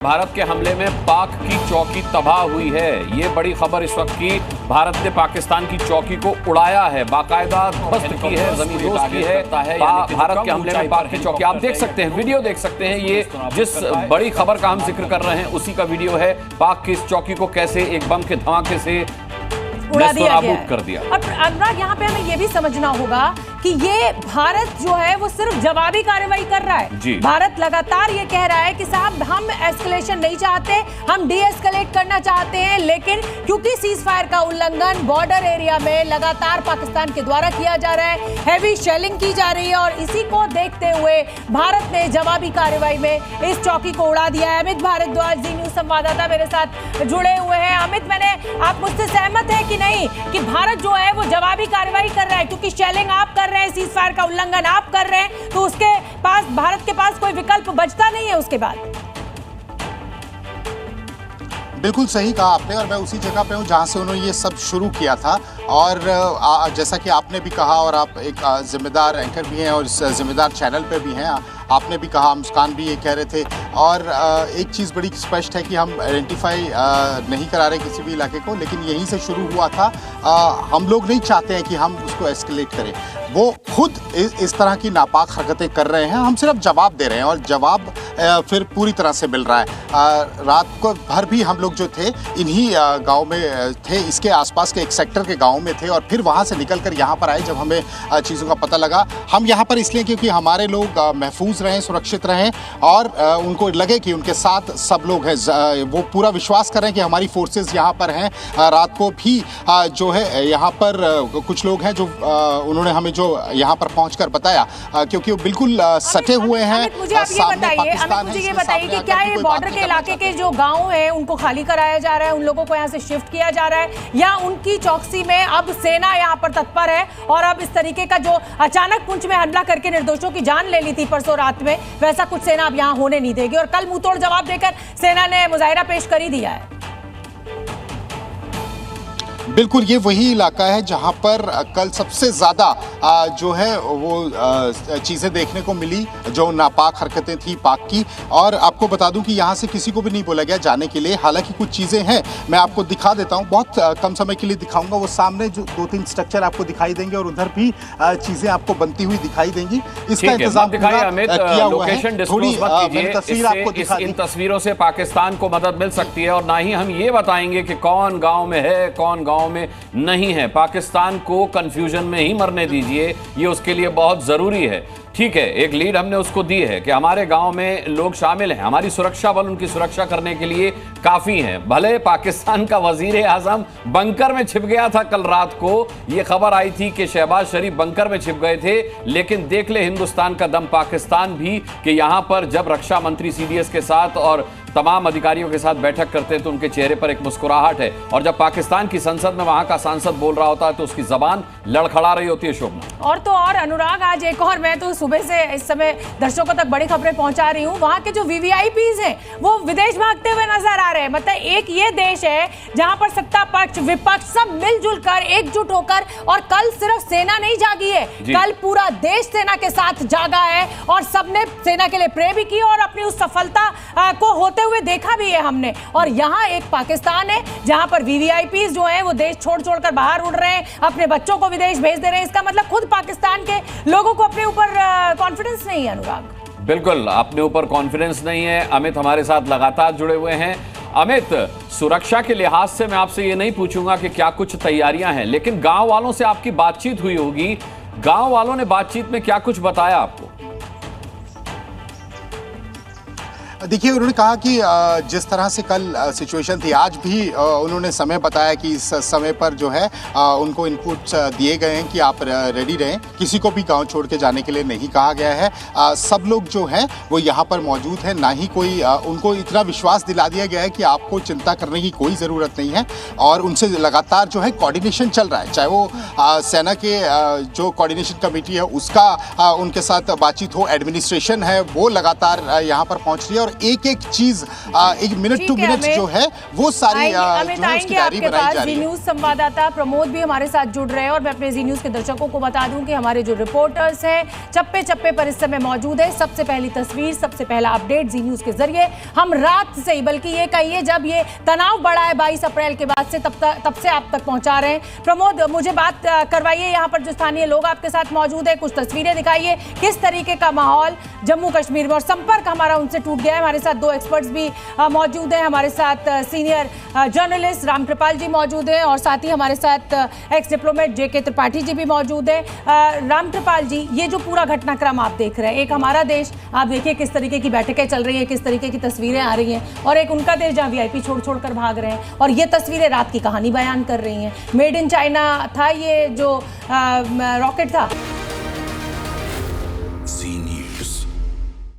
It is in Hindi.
भारत के हमले में पाक की चौकी तबाह हुई है। ये बड़ी खबर इस वक्त की, भारत ने पाकिस्तान की चौकी को उड़ाया है, बाकायदा ध्वस्त की है, जमींदोज की है। भारत के हमले में पाक की चौकी, आप देख सकते हैं, वीडियो देख सकते हैं। ये जिस बड़ी खबर का हम जिक्र कर रहे हैं उसी का वीडियो है। पाक की इस चौकी को कैसे एक बम के धमाके से उड़ा दिया गया कर दिया। और अनुराग, यहाँ पे हमें ये भी समझना होगा कि ये भारत जो है वो सिर्फ जवाबी कार्रवाई कर रहा है। भारत लगातार ये कह रहा है कि साहब हम एस्केलेशन नहीं चाहते, हम डी एस्केलेट करना चाहते हैं, लेकिन क्योंकि सीज फायर का उल्लंघन बॉर्डर एरिया में लगातार पाकिस्तान के द्वारा किया जा रहा है, हैवी शेलिंग की जा रही है और इसी को देखते हुए भारत ने जवाबी कार्रवाई में इस चौकी को उड़ा दिया है। अमित भारद्वाज, जी न्यूज संवाददाता मेरे साथ जुड़े हुए हैं। अमित, आप मुझसे सहमत है कि नहीं कि भारत जो है वो जवाबी कार्रवाई कर रहा है, क्योंकि शेलिंग आप कर रहे हैं, सीज फायर का उल्लंघन आप कर रहे हैं, तो उसके पास, भारत के पास कोई विकल्प बचता नहीं है उसके बाद। बिल्कुल सही कहा आपने, और मैं उसी जगह पे हूँ जहाँ से उन्होंने ये सब शुरू किया था। और जैसा कि आपने भी कहा, और आप एक जिम्मेदार एंकर भी हैं और इस जिम्मेदार चैनल पे भी हैं, आपने भी कहा, मुस्कान भी ये कह रहे थे। और एक चीज़ बड़ी स्पष्ट है कि हम आइडेंटिफाई नहीं करा रहे किसी भी इलाके को, लेकिन यहीं से शुरू हुआ था। हम लोग नहीं चाहते हैं कि हम उसको एस्केलेट करें, वो खुद इस तरह की नापाक हरकतें कर रहे हैं, हम सिर्फ जवाब दे रहे हैं और जवाब फिर पूरी तरह से मिल रहा है। रात को भर भी हम लोग जो थे इन्हीं गांव में थे, इसके आसपास के एक सेक्टर के गांव में थे, और फिर वहां से निकलकर यहाँ पर आए जब हमें चीज़ों का पता लगा। हम यहाँ पर इसलिए क्योंकि हमारे लोग महफूज रहें, सुरक्षित रहें, और उनको लगे कि उनके साथ सब लोग हैं। वो पूरा विश्वास कर रहे हैं कि हमारी फोर्सेस यहाँ पर हैं। रात को भी जो है यहाँ पर कुछ लोग हैं जो उन्होंने हमें जो यहाँ पर पहुँचकर बताया, क्योंकि वो बिल्कुल सटे हुए हैं। मुझे ये बताइए कि क्या ये बॉर्डर के इलाके के जो गांव हैं उनको खाली कराया जा रहा है, उन लोगों को यहाँ से शिफ्ट किया जा रहा है, या उनकी चौकसी में अब सेना यहाँ पर तत्पर है और अब इस तरीके का जो अचानक पुंछ में हमला करके निर्दोषों की जान ले ली थी परसों रात में, वैसा कुछ सेना अब यहाँ होने नहीं देगी, और कल मुंहतोड़ जवाब देकर सेना ने मुजाहिरा पेश कर ही दिया है। बिल्कुल, ये वही इलाका है जहां पर कल सबसे ज़्यादा जो है वो चीज़ें देखने को मिली, जो नापाक हरकतें थी पाक की। और आपको बता दूं कि यहाँ से किसी को भी नहीं बोला गया जाने के लिए। हालांकि कुछ चीज़ें हैं, मैं आपको दिखा देता हूँ, बहुत कम समय के लिए दिखाऊंगा। वो सामने जो 2-3 स्ट्रक्चर आपको दिखाई देंगे और उधर भी चीज़ें आपको बनती हुई दिखाई देंगी। इसका इंतजाम किया हुआ है। थोड़ी तस्वीर आपको दिखा, इन तस्वीरों से पाकिस्तान को मदद मिल सकती है, और ना ही हम ये बताएंगे कि कौन गाँव में है, कौन गाँव में नहीं है। पाकिस्तान को कंफ्यूजन में ही मरने दीजिए, ये उसके लिए बहुत जरूरी है। ठीक है, एक लीड हमने उसको दी है कि हमारे गांव में लोग शामिल हैं, हमारी सुरक्षा बल उनकी सुरक्षा करने के लिए काफी हैं। भले पाकिस्तान का वजीर आजम बंकर में छिप गया था, कल रात को ये खबर आई थी कि शहबाज शरीफ बंकर में छिप गए थे, लेकिन देख ले हिंदुस्तान का दम पाकिस्तान भी कि यहां पर जब रक्षा मंत्री सीडीएस के साथ और तमाम अधिकारियों के साथ बैठक करते हैं तो उनके चेहरे पर एक मुस्कुराहट है, और जब पाकिस्तान की संसद में वहां का सांसद बोल रहा होता है तो उसकी जबान लड़खड़ा रही होती है। शोभना, और तो और अनुराग, आज एक और, मैं तो सुबह से इस समय दर्शकों तक बड़ी खबरें पहुंचा रही हूं, वहां के जो वीवीआईपीज हैं वो विदेश भागते हुए नजर आ रहे हैं। मतलब एक ये देश है जहां पर सत्ता पक्ष विपक्ष सब मिलजुल कर, एकजुट होकर, और कल सिर्फ सेना नहीं जागी है, कल पूरा देश सेना के साथ जागा है, और सबने सेना के लिए प्रे भी की और अपनी उस सफलता को होते हुए देखा भी है हमने। और यहाँ एक पाकिस्तान है जहां पर वीवीआईपीज जो है वो देश छोड़ छोड़कर बाहर उड़ रहे हैं, अपने बच्चों को विदेश भेज दे रहे हैं। इसका मतलब खुद पाकिस्तान के लोगों को अपने ऊपर कॉन्फिडेंस नहीं है। अनुराग, बिल्कुल अपने ऊपर कॉन्फिडेंस नहीं है। अमित हमारे साथ लगातार जुड़े हुए हैं। अमित, सुरक्षा के लिहाज से मैं आपसे ये नहीं पूछूंगा कि क्या कुछ तैयारियां हैं, लेकिन गांव वालों से आपकी बातचीत हुई होगी, गांव वालों ने बातचीत में क्या कुछ बताया आपको? देखिए, उन्होंने कहा कि जिस तरह से कल सिचुएशन थी, आज भी उन्होंने समय बताया कि इस समय पर जो है उनको इनपुट्स दिए गए हैं कि आप रेडी रहें, किसी को भी गांव छोड़ के जाने के लिए नहीं कहा गया है। सब लोग जो हैं वो यहाँ पर मौजूद हैं, ना ही कोई उनको इतना विश्वास दिला दिया गया है कि आपको चिंता करने की कोई ज़रूरत नहीं है, और उनसे लगातार जो है कोऑर्डिनेशन चल रहा है, चाहे वो सेना के जो कोऑर्डिनेशन कमेटी है उसका उनके साथ बातचीत हो, एडमिनिस्ट्रेशन है वो लगातार यहाँ पर पहुँच रही है, और और एक एक चीज एक मिनट टू मिनट जो है वो सारी अमित आएंगे आपके पास। जी न्यूज संवाददाता प्रमोद भी हमारे साथ जुड़ रहे हैं और मैं अपने जी न्यूज के दर्शकों को बता दूं कि हमारे जो रिपोर्टर्स हैं चप्पे चप्पे पर इस समय मौजूद है। सबसे पहली तस्वीर, सबसे पहला अपडेट जी न्यूज के जरिए हम रात से ही, बल्कि ये कहिए जब ये तनाव बढ़ा है 22 अप्रैल के बाद से, तब से आप तक पहुंचा रहे हैं। प्रमोद, मुझे बात करवाइए, यहाँ पर जो स्थानीय लोग आपके साथ मौजूद है, कुछ तस्वीरें दिखाइए, किस तरीके का माहौल जम्मू कश्मीर में, और संपर्क हमारा उनसे टूट गया है। हमारे साथ दो एक्सपर्ट्स भी मौजूद हैं, हमारे साथ सीनियर जर्नलिस्ट रामकृपाल जी मौजूद हैं और साथ ही हमारे साथ एक्स डिप्लोमेट जेके त्रिपाठी जी भी मौजूद हैं। रामकृपाल जी, ये जो पूरा घटनाक्रम आप देख रहे हैं, एक हमारा देश, आप देखिए किस तरीके की बैठकें चल रही हैं, किस तरीके की तस्वीरें आ रही हैं, और एक उनका देश जहां वीआईपी छोड़ छोड़ कर भाग रहे हैं, और ये तस्वीरें रात की कहानी बयान कर रही हैं। मेड इन चाइना था ये जो रॉकेट था।